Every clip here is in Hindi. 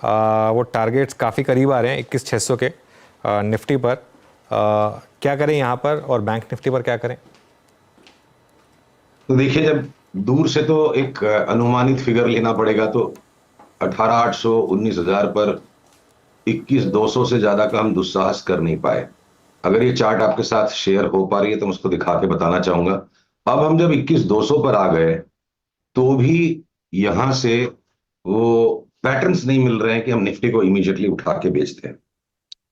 वो टारगेट्स काफ़ी करीब आ रहे हैं 21,600 के निफ्टी पर। क्या करें यहाँ पर, और बैंक निफ्टी पर क्या करें? तो देखिए, जब दूर से तो एक अनुमानित फिगर लेना पड़ेगा, तो 18,800 19,000 पर 21,200 से ज्यादा का हम दुस्साहस कर नहीं पाए। अगर ये चार्ट आपके साथ शेयर हो पा रही है तो मैं उसको दिखा के बताना चाहूंगा। अब हम जब 21,200 पर आ गए तो भी यहां से वो पैटर्न्स नहीं मिल रहे हैं कि हम निफ्टी को इमीडिएटली उठा के बेचते हैं।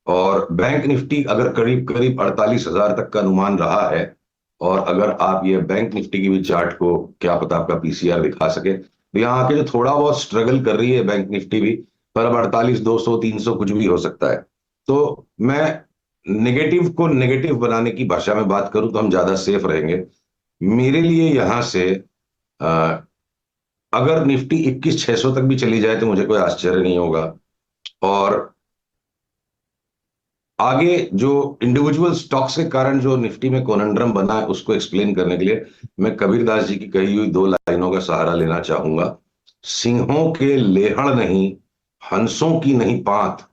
और बैंक निफ्टी अगर करीब करीब 48,000 तक का अनुमान रहा है, और अगर आप ये बैंक निफ्टी की भी चार्ट को, क्या पता आपका पीसीआर दिखा सके, तो यहाँ आके जो थोड़ा बहुत स्ट्रगल कर रही है बैंक निफ्टी भी, पर अब 48,200 300 कुछ भी हो सकता है। तो मैं नेगेटिव को नेगेटिव बनाने की भाषा में बात करूं तो हम ज्यादा सेफ रहेंगे। मेरे लिए यहां से अ, अगर निफ्टी 21,600 तक भी चली जाए तो मुझे कोई आश्चर्य नहीं होगा। और आगे जो इंडिविजुअल स्टॉक्स के कारण जो निफ्टी में कोनंड्रम बना है उसको एक्सप्लेन करने के लिए मैं कबीरदास जी की कही हुई दो लाइनों का सहारा लेना चाहूंगा। सिंहों के लेहड़ नहीं, हंसों की नहीं पात,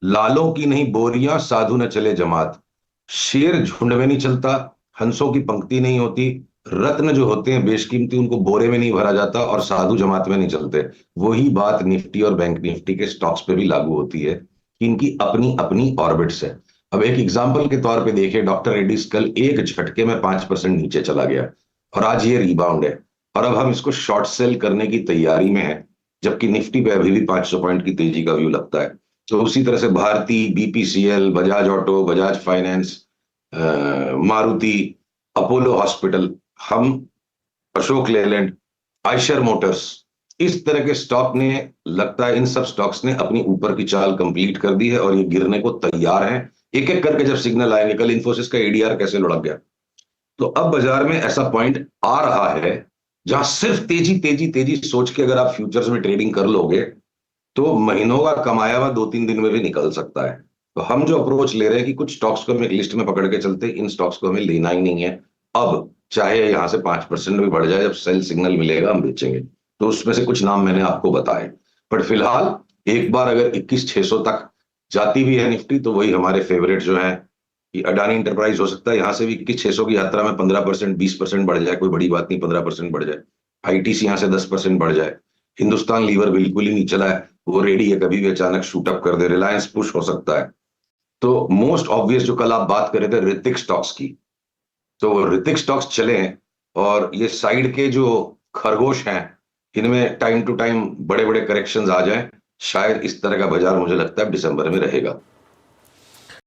लालों की नहीं बोरियां, साधु न चले जमात। शेर झुंड में नहीं चलता, हंसों की पंक्ति नहीं होती, रत्न जो होते हैं बेशकीमती उनको बोरे में नहीं भरा जाता, और साधु जमात में नहीं चलते। वही बात निफ्टी और बैंक निफ्टी के स्टॉक्स पे भी लागू होती है कि इनकी अपनी अपनी ऑर्बिट्स है। अब एक एग्जाम्पल के तौर पे देखिए, डॉक्टर रेड्डीज कल एक झटके में 5% नीचे चला गया, और आज ये रिबाउंड है, और अब हम इसको शॉर्ट सेल करने की तैयारी में है, जबकि निफ्टी पे अभी भी 500 पॉइंट की तेजी का व्यू लगता है। तो उसी तरह से Bharti, BPCL, Bajaj auto, Bajaj finance, Maruti, Apollo hospital, हम अशोक लेलैंड, आयशर मोटर्स, इस तरह के स्टॉक ने, लगता है इन सब स्टॉक्स ने अपनी ऊपर की चाल कंप्लीट कर दी है और ये गिरने को तैयार हैं। एक एक करके जब सिग्नल आएंगे, कल इन्फोसिस का एडीआर कैसे लुढ़क गया, तो अब बाजार में ऐसा पॉइंट आ रहा है जहां सिर्फ तेजी तेजी तेजी सोच के अगर आप फ्यूचर्स में ट्रेडिंग कर लोगे तो महीनों का कमाया हुआ 2-3 दिन में भी निकल सकता है। तो हम जो अप्रोच ले रहे हैं कि कुछ स्टॉक्स को हम एक लिस्ट में पकड़ के चलते, इन स्टॉक्स को हमें लेना ही नहीं है। अब चाहे यहां से 5% भी बढ़ जाए, जब सेल सिग्नल मिलेगा हम बेचेंगे। तो उसमें से कुछ नाम मैंने आपको बताए, बट फिलहाल एक बार अगर 21,600 तक जाती भी है निफ्टी तो वही हमारे फेवरेट जो है कि अडानी इंटरप्राइज हो सकता है यहां से भी 21,600 की यात्रा में 15% 20% बढ़ जाए, कोई बड़ी बात नहीं, 15% बढ़ जाए। आईटीसी यहां से 10% बढ़ जाए। हिंदुस्तान लीवर बिल्कुल ही नहीं चला है, वो रेडी है, कभी भी अचानक शूट अप कर दे। रिलायंस पुश हो सकता है। तो मोस्ट ऑब्वियस जो कल आप बात कर रहे थे ऋतिक स्टॉक्स की, तो वो ऋतिक स्टॉक्स चले हैं, और ये साइड के जो खरगोश हैं इनमें टाइम टू टाइम बड़े बड़े करेक्शंस आ जाएं। शायद इस तरह का बाजार मुझे लगता है दिसंबर में रहेगा।